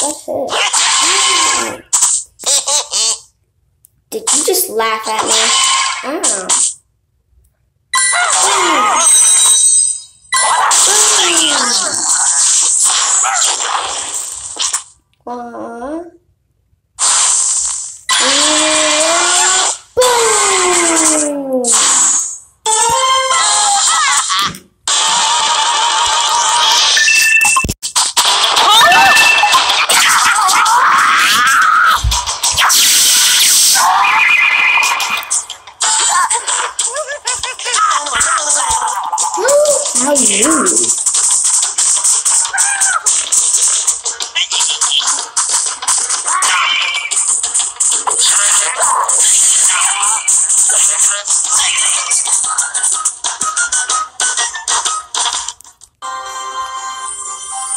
That hurt. Did you just laugh at me? Oh. Boom! How rude.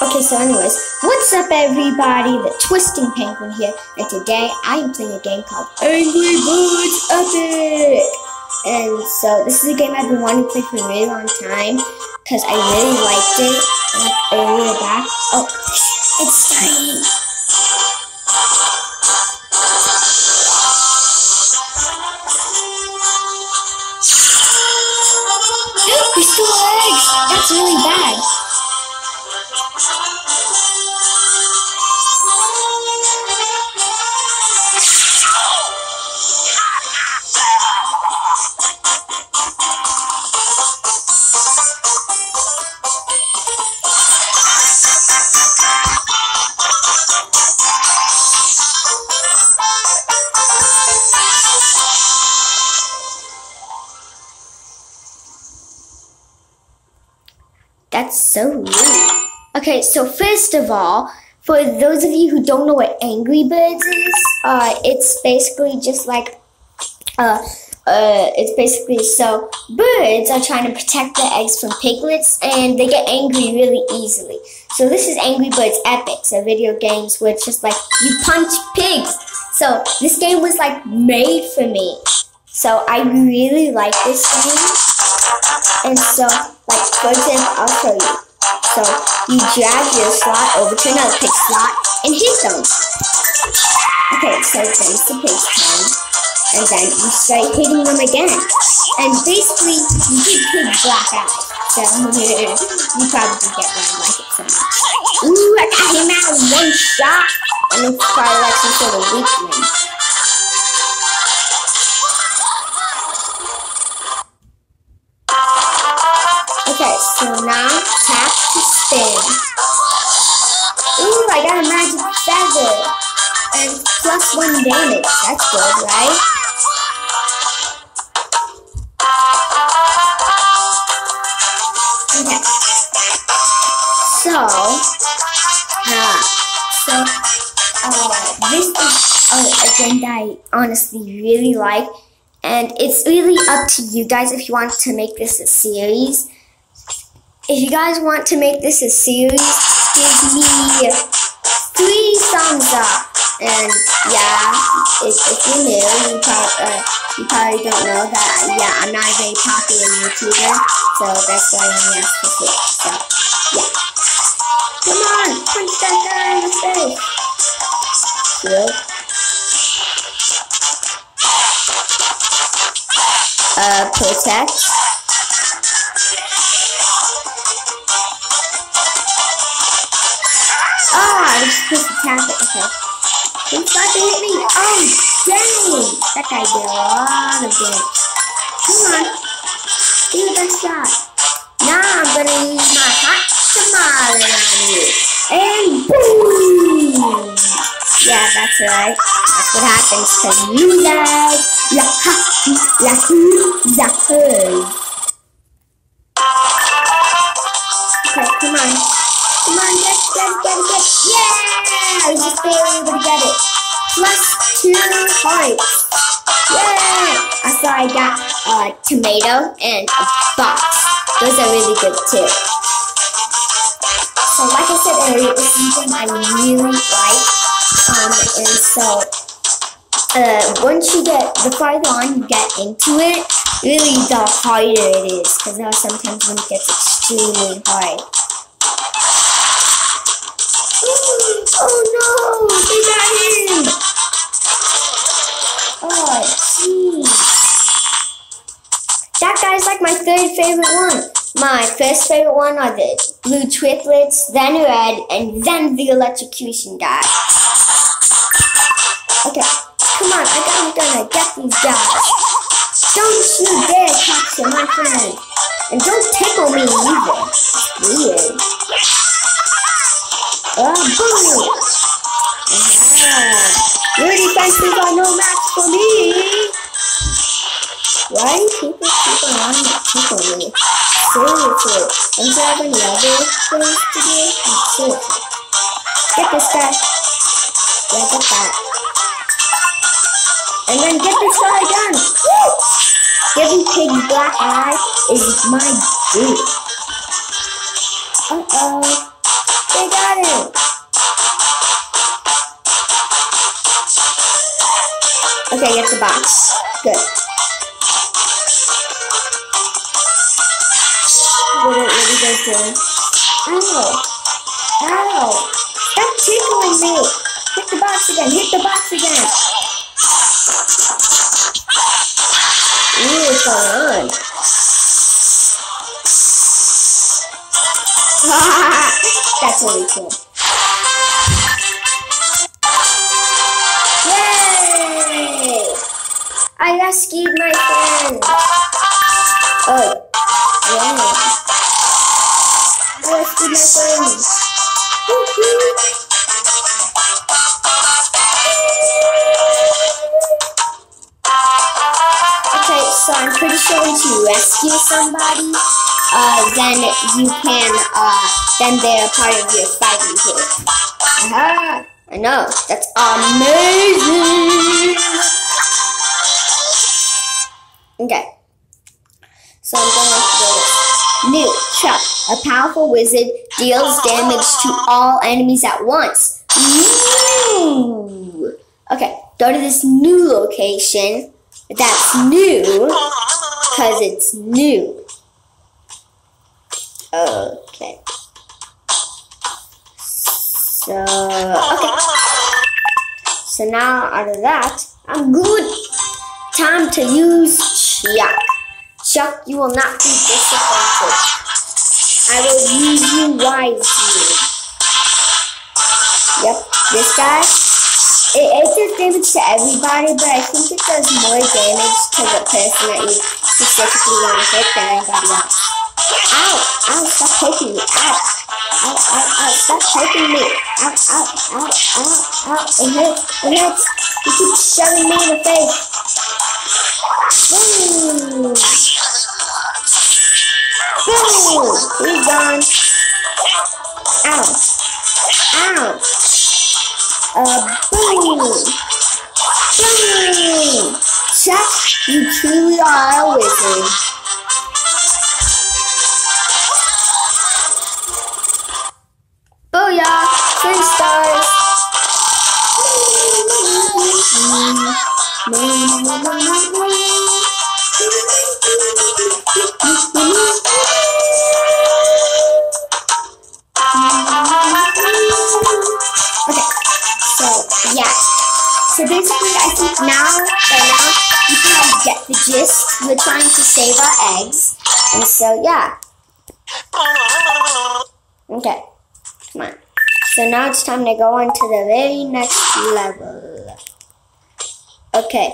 Okay, so anyways, what's up everybody? The Twisting Penguin here, and today I am playing a game called Angry Birds Epic! And so this is a game I've been wanting to play for a really long time, because I really liked it, like earlier back. Oh, it's starting! There's still eggs! That's really bad. That's so rude. Okay, so first of all, for those of you who don't know what Angry Birds is, it's basically just like, it's basically so birds are trying to protect their eggs from piglets, and they get angry really easily. So this is Angry Birds Epic, so video games where it's just like you punch pigs. So this game was like made for me. So I really like this game. And so, like, for example, I'll show you. So, you drag your slot over to another pig slot and hit them. Okay, so then it's the pig's turn. And then you start hitting them again. And basically, you give pigs black eyes. So, you probably get why I like it so much. Ooh, I got him out in one shot. And it's probably like some sort of weakling. Okay, so now tap to spin. Ooh, I got a magic feather. And +1 damage. That's good, right? Okay. So, this is a game that I honestly really like. And it's really up to you guys if you want to make this a series. If you guys want to make this a series, give me 3 thumbs up. And yeah, if you're new, you probably don't know that, yeah, I'm not a very popular YouTuber, so that's why I'm asking for it. So, yeah. Come on, punch that guy in the face. Cool. Protect. I just pushed the tap. Okay. He's about to hit me. Oh, dang! That guy did a lot of damage. Come on. Do that shot. Now I'm gonna use my hot tamale on you. And boom! Yeah, that's right. That's what happens because you die. Okay, come on. Come on, get it. Yeah! I was just barely able to get it. +2 points. Yeah! Also, I got a tomato and a box. Those are really good too. So, like I said earlier, this is something I really like. And so, once you get, the farther on you get into it, really the harder it is. Because there are sometimes when it gets extremely hard. Oh no! They got him! Oh, jeez. That guy's like my third favorite one. My first favorite one are the blue triplets, then red, and then the electrocution guy. Okay, come on, I'm gonna get these guys. Don't you dare capture my friend. And don't tickle me either. It's weird. Boom! Your defenses are no match for me! Why do people keep on tickling me? Seriously, don't you have any other things to do? Seriously. Get this guy. Yeah, get that. And then get this guy again. Woo! Giving Pig black eye is my dude. Uh-oh. They got him. Okay, get the box. Good. What are you guys doing? Ow. Ow. Stop tickling me. Hit the box again. Hit the box again. What's going on? That's really cool. Yay! I rescued my friend. Oh, yeah. I rescued my friend. So I'm pretty sure once you rescue somebody, then you can, then they're part of your fighting team. Aha! I know, that's amazing! Okay. So I'm going to do this. New Chuck, a powerful wizard, deals damage to all enemies at once. Ooh. Okay, go to this new location. That's new, because it's new. Okay. So now out of that, I'm good. Time to use Chuck. Chuck, you will not be disappointed. I will use you wisely. Yep, this guy. It does damage to everybody, but I think it does more damage to the person that you specifically want to hit than anybody else. Ow! Ow! Stop poking me! Ow! Ow! Ow! Ow! Stop poking me! Ow! Ow! Ow! Ow! Ow! It hurts! It hurts! You keep shoving me in the face! Boom! Boom! He's gone! Ow! Ow! Boom! Boom! Chuck, you truly are a wizard. Booyah! 3 stars! So basically, I think now you can get the gist. We're trying to save our eggs. And so, yeah. Okay. Come on. So now it's time to go on to the very next level. Okay.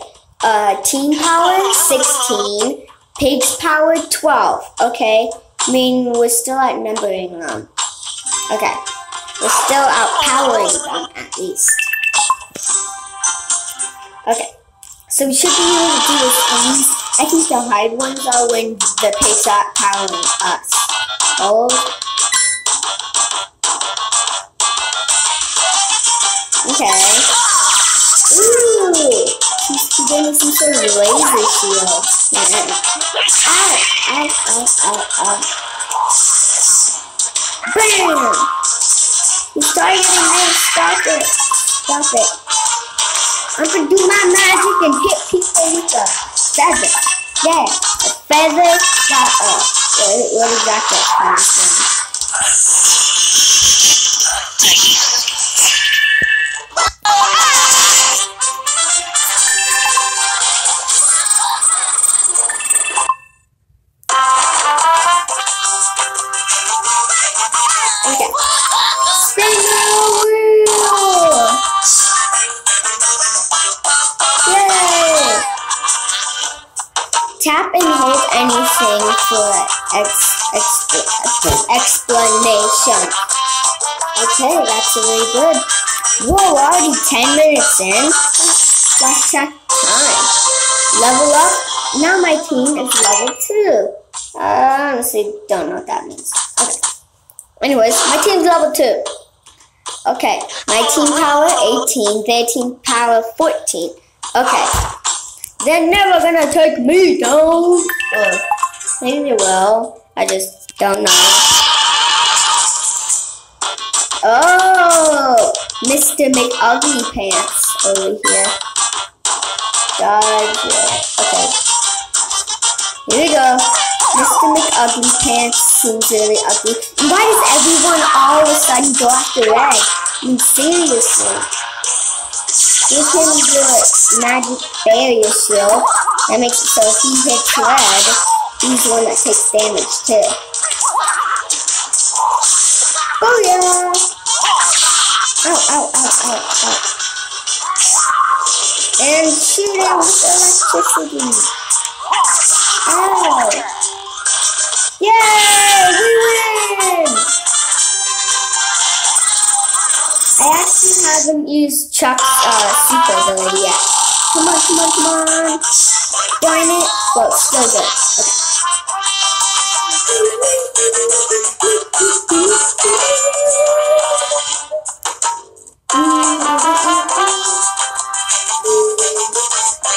Team power, 16. Pigs power, 12. Okay. I mean, we're still outnumbering them. Okay. We're still outpowering them, at least. Okay, so we should be able to do this. I think the hard ones are when the pigs are powering us. Oh. Okay. Ooh. He's getting some sort of laser shield. Yeah. Ow! Ow! Ow! Ow! Ow! Bam! He's targeting me. Stop it! Stop it! I'm gonna do my magic and hit people with a feather. Yeah, a feather. What is that? Tap and hold anything for explanation. Okay, that's really good. Whoa, already 10 minutes in. Let's check time. Level up. Now my team is level 2. Honestly, don't know what that means. Okay. Anyways, my team's level 2. Okay, my team power 18, their team power 14. Okay. They're never gonna take me down. Or maybe they will. I just don't know. Oh, Mr. McUgly Pants over here. Dodge it. Okay. Here we go. Mr. McUgly Pants seems really ugly. And why does everyone all of a sudden go after Red? I mean, seriously. Give him the magic barrier shield. That makes it so if he hits Red, he's the one that takes damage too. Booyah! Ow, ow, ow, ow, ow. And shoot him with electricity. Ow! Yay! We win! I actually haven't used Chuck's super ability yet. Come on, come on, come on. Darn it. Whoa, still good. Okay.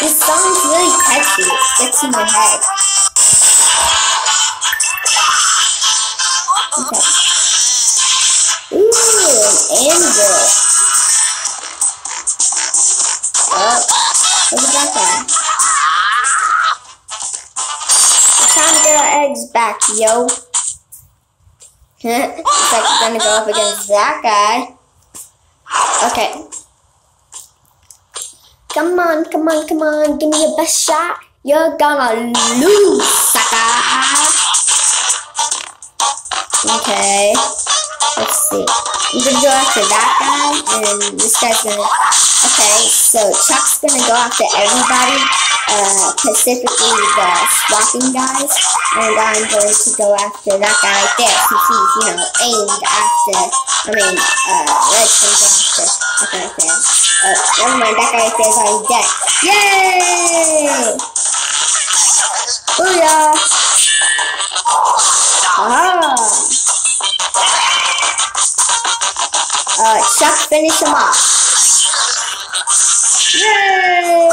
This song's really catchy. It gets in my head. Okay. Ooh, an anvil. Oh, look at that guy. It's time to get our eggs back, yo. Looks like we're gonna go up against that guy. Okay. Come on, come on, come on. Give me your best shot. You're gonna lose, sucker. Okay. Let's see. I'm gonna go after that guy, and this guy's gonna... Okay, so Chuck's gonna go after everybody, specifically the swapping guys, and I'm going to go after that guy right there, since he's, you know, aimed after... Red's gonna go after... Okay, right there. Never mind, that guy right there is already dead. Yay! Booyah! Aha! Chuck, finish him off. Yay!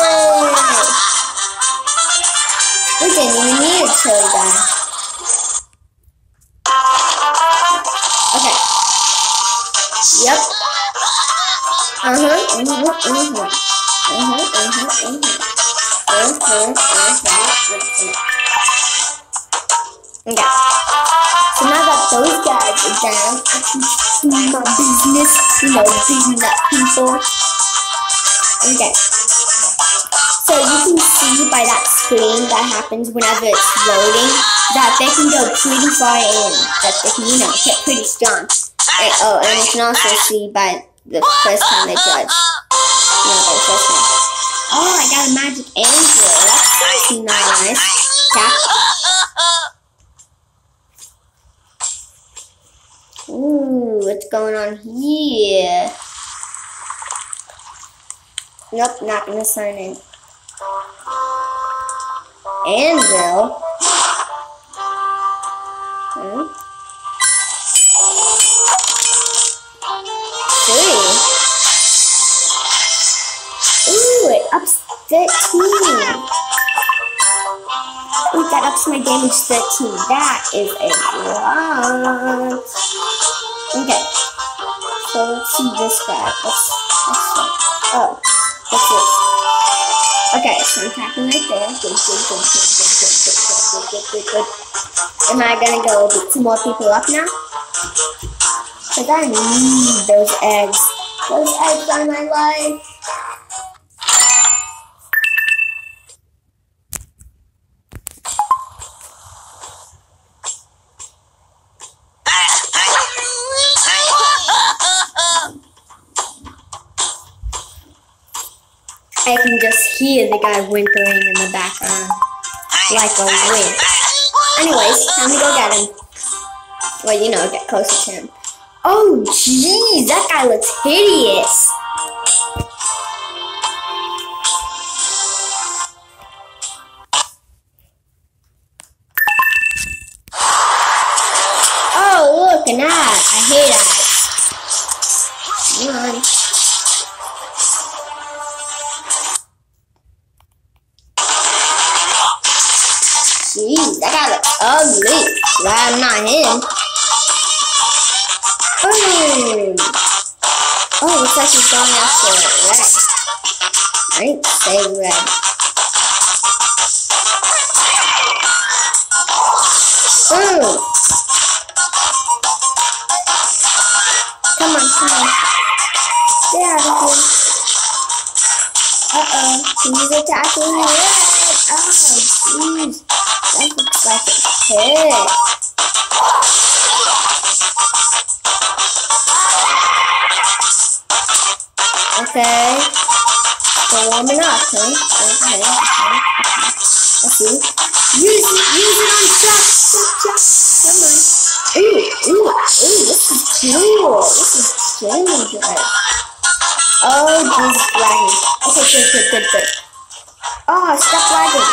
We didn't even need a chili guy. Okay. Yep. Okay. So now that those guys are down, I can do my business, you know, beating up people. Okay. So you can see by that screen that happens whenever it's loading that they can go pretty far in, that they can, you know, hit pretty strong. And, and you can also see by the first time they judge. No, the first time. Oh, I got a magic angel. That's nice. Tap. Ooh, what's going on here? Nope, not gonna sign in. Anvil? Ooh, it ups 13. Ooh, that ups my damage 13. That is a lot. Okay. So let's see this guy. Let's see. Oh, what's this? Okay, so I'm tapping right there. Good. Am I gonna go beat some more people up now? Because I need those eggs. Those eggs are my life. I can just hear the guy whimpering in the background. like a win. Anyways, time to go get him. Well, you know, get closer to him. Oh, jeez, that guy looks hideous. Oh, look, an ad. I hate ads. Come on. Jeez, that guy looks ugly. Glad I'm not him. Boom! Oh, looks like he's going after red. I didn't say red. Boom! Come on, come on. Get out of here. Uh-oh, he's attacking red. Oh, jeez. That looks like a hit. Okay. We're warming up, huh? Okay. I see. Use it on shot. Come on. Ooh, this is cool. This is really good. Oh, Jesus, lagging. Okay, good. Oh, stop lagging.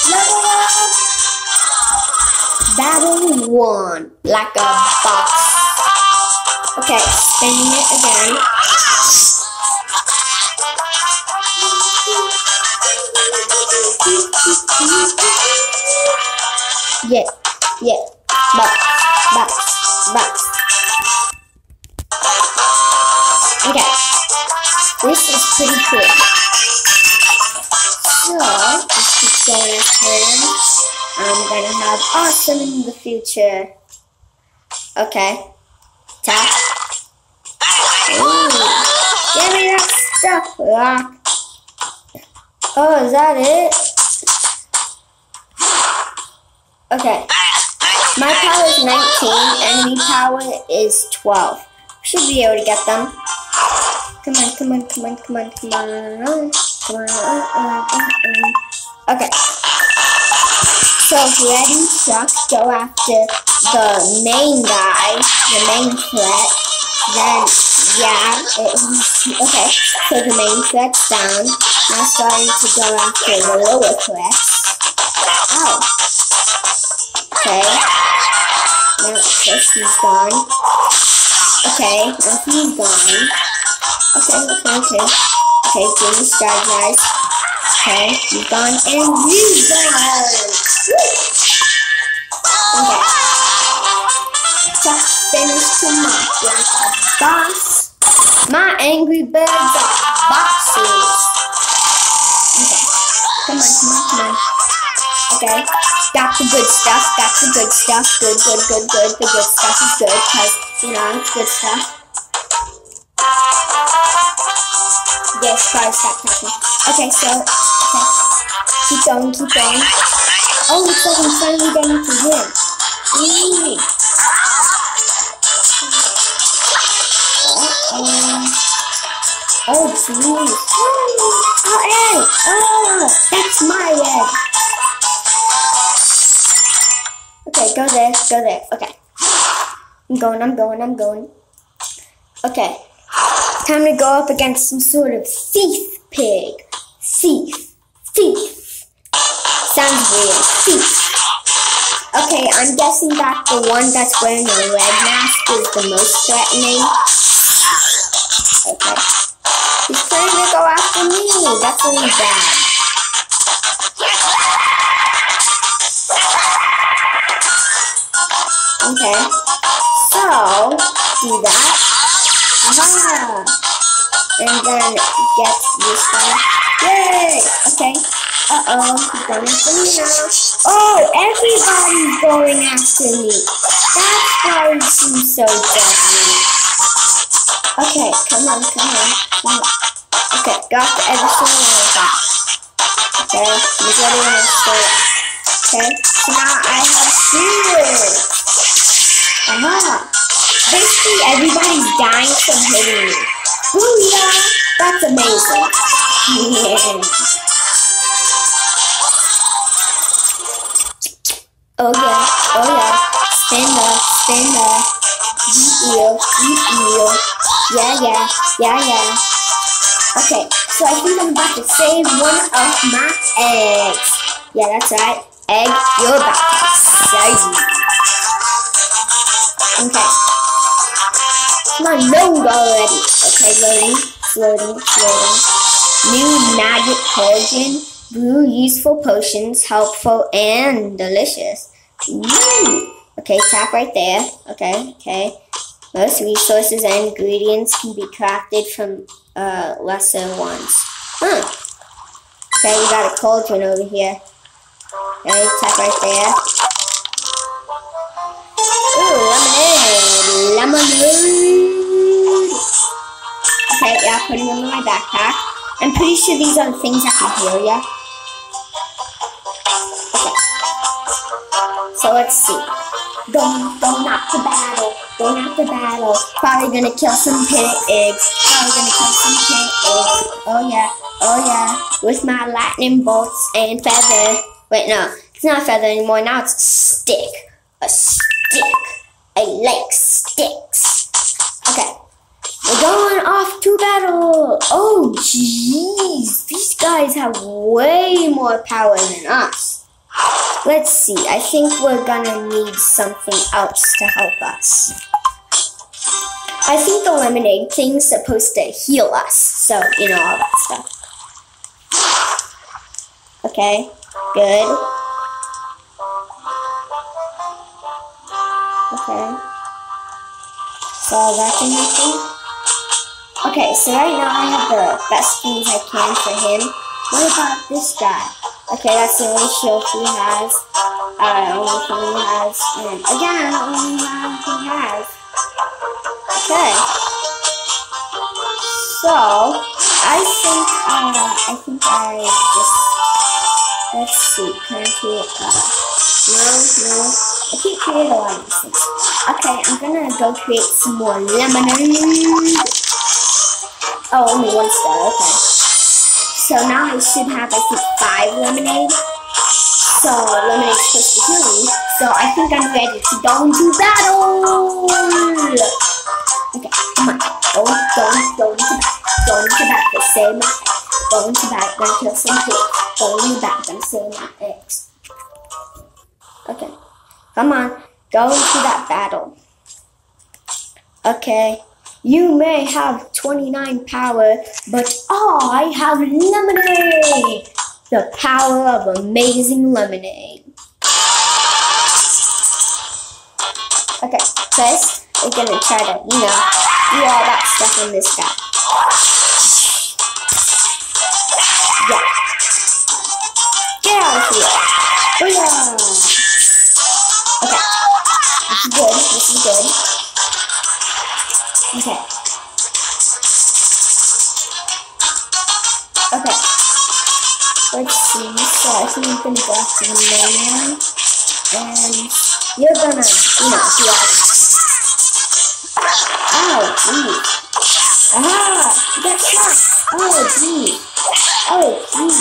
Level up. Battle 1. Like a boss. Okay, spinning it again. Yeah. Box. Okay. This is pretty cool. So, let's keep going after him. I'm gonna have awesome in the future. Okay. Tap. Ooh. Give me that stuff, rock. Oh, is that it? Okay. My power is 19, enemy power is 12. Should be able to get them. Come on. Okay. So ready, Chuck, go after the main guy, the main threat. Then, okay. So the main threat's down. Now starting to go after the lower threats. Ow. Okay. Now this he's gone. Okay, now he's gone. Okay. Okay, Jimmy strategize. Okay, he's gone and he's gone. Okay. Just finished him off like a boss. My Angry Birds are bosses. Okay. Come on. Okay. Got the good stuff. Good. The good stuff is good because, you know, it's good stuff. Yes, probably stop talking. Okay, so, keep going. Oh, looks like I'm finally getting to him. Oh, jeez. Oh, that's my egg. Okay, go there. Okay. I'm going. Okay. Time to go up against some sort of thief pig. Thief. Sounds weird. Thief. Okay, I'm guessing that the one that's wearing a red mask is the most threatening. Okay. He's trying to go after me. That's really bad. Okay. So, do that. Aha! And then get this one. Yay! Okay. Uh-oh, he's going after me now. Oh, everybody's going after me. That's why he seems so deadly. Okay, come on. Okay, got the every single one of them. Okay, he's ready when I start. Okay, so now I have shield. Aha! Basically, everybody's dying from hitting me. Booyah! That's amazing. Yeah. Oh yeah. Spinner. Eel. Yeah. Okay, so I think I'm about to save one of my eggs. Yeah, that's right. Egg, you're about to save. Okay. Come on, load already. Okay, loading. New magic potion. Brew useful potions, helpful and delicious. Ooh. Okay, tap right there. Okay. Most resources and ingredients can be crafted from lesser ones. Okay, we got a cauldron over here. Okay, tap right there. Ooh, lemonade. Okay, yeah, putting them in my backpack. I'm pretty sure these are the things that can heal ya. Okay. So let's see. Going out to battle. Probably gonna kill some pigs. Oh yeah. With my lightning bolts and feather. Wait, no. It's not a feather anymore. Now it's a stick. I like sticks. Okay. We're going off to battle. Oh, jeez. These guys have way more power than us. Let's see. I think we're gonna need something else to help us. I think the lemonade thing's supposed to heal us. So, all that stuff. Okay. Good. Okay. So that's anything? Okay, so right now I have the best things I can for him. What about this guy? Okay, that's the only shield he has. Only thing he has. And again, only one he has. Okay. So, I think I just, let's see, can I create, no. I can't create a lot of these things. Okay, I'm gonna go create some more lemonade. Oh, only 1 star, okay. So now I should have, I think, 5 lemonade. So lemonade's supposed to heal me. So I think I'm ready to go into battle. Okay, come on. Go into battle. Save my eggs. Go into battle. Gonna kill some pigs. Go into battle. Gonna save my eggs. Okay, come on. Go into that battle. Okay. You may have 29 power, but I have lemonade! The power of amazing lemonade. Okay, first, we're gonna try to, do all that stuff on this guy. Yeah. Get out of here! Booyah! Okay, this is good. Okay. Let's see. So I think I'm gonna go after the main one. And you're gonna, do all this. Oh, geez. Aha! You got shot! Oh, geez. Oh, wow.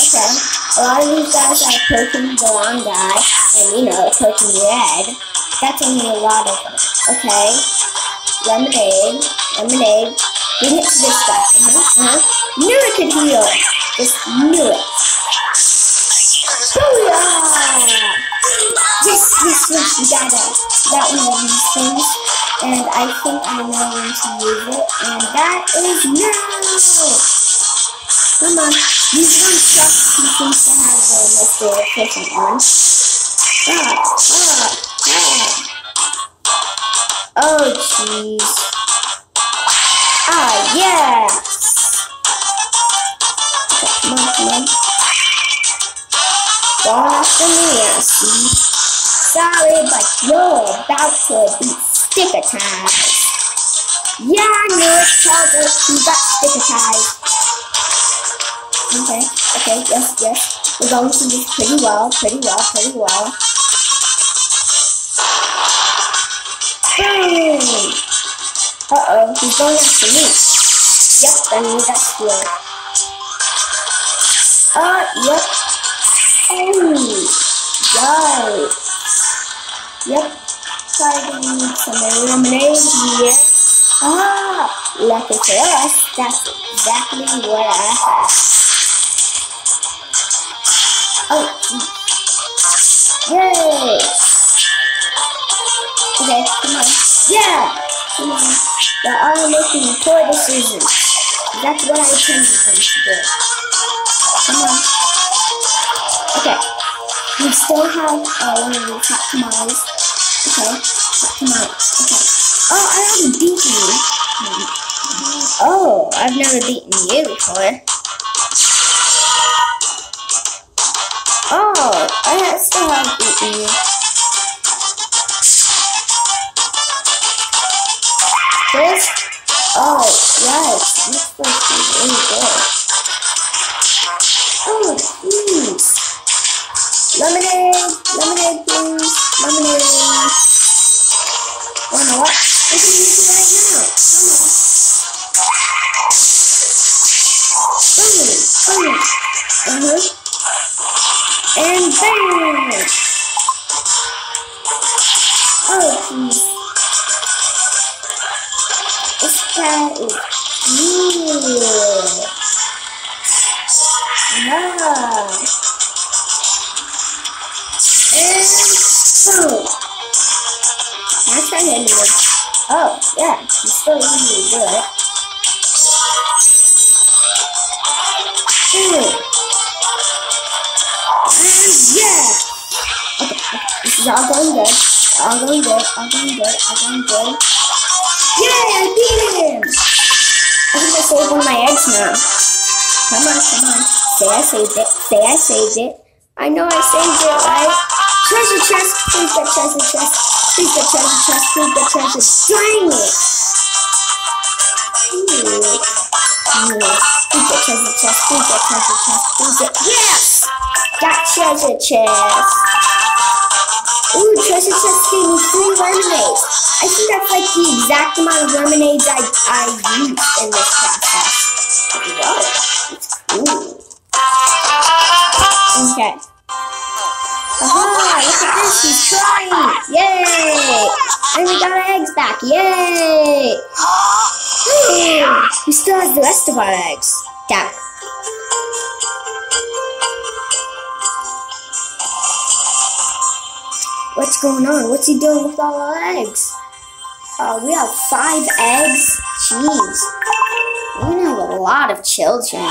Okay, a lot of these guys are approaching the long guy, and approaching red. That's only a lot of them. Okay, lemonade. We hit this guy. Knew it could heal. Just knew it. Booyah! Yes, we got one of these things, and I think I know when to use it, and that is now! Come on, these ones suck. He seems to have the most efficient one. Oh, jeez. Yes! Okay, come on. Going after me, I see. Sorry, but you're about to be stickatized. Yeah, I knew it. Told us you got stickatized. Okay, yes. We're going through this pretty well. Boom! Uh-oh, he's going after me. Yep, I need that skill. Yep. Oh, yikes. Yep. Fighting some lemonade here. Lucky for us, that's exactly what I have. Yay! Okay, come on. Yeah! Come on. They're all making poor decisions. That's what I intended them to do. Come on. Okay. We still have one of these hot tamales. Okay. Hot tamales. Okay. Oh, I haven't beaten you. Oh, I've never beaten you before. Oh, I still haven't beaten you. This? Oh, yes. This looks really good. Oh, please. Lemonade, lemonade, please. Lemonade. Oh, no, what? We can use it right now. Come on. Boom, boom. And bang! Oh, please. This guy is good. And boom. Now try hitting him. Oh, yeah, he's still easy to do it. And yeah! Okay, this is all going good. All going good, all going good, all going good. Yay, I beat him! I think I saved one of my eggs now. Come on, come on. Say I saved it. Say I saved it. I know I saved it, right? Treasure chest! Please get treasure chest. Please get treasure chest. Please get treasure. Dang it! Please get treasure chest. Please get treasure chest. Please get. Yes! Got treasure chest. Ooh, treasure chest gave me 3 lemonades. I think that's like the exact amount of lemonades I used in this process. Whoa, ooh. Okay. Aha, look at this, he's trying. Yay! And we got our eggs back. Yay! He still has the rest of our eggs. Damn. What's going on? What's he doing with all our eggs? We have 5 eggs? Jeez. We're gonna have a lot of children.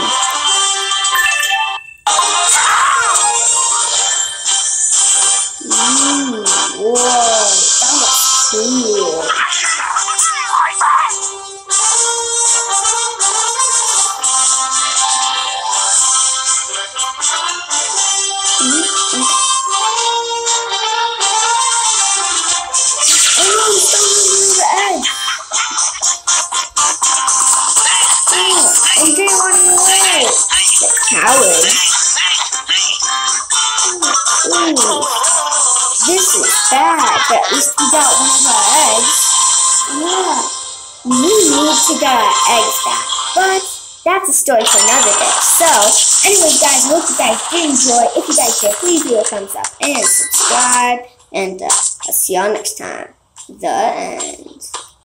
Whoa, that looks cool. Coward. Ooh, this is bad, but at least we got one of our eggs. Yeah, we need to get our eggs back, but that's a story for another day. So, anyways guys, I hope you guys did enjoy. If you guys did, please leave a thumbs up and subscribe, and I'll see y'all next time. The end.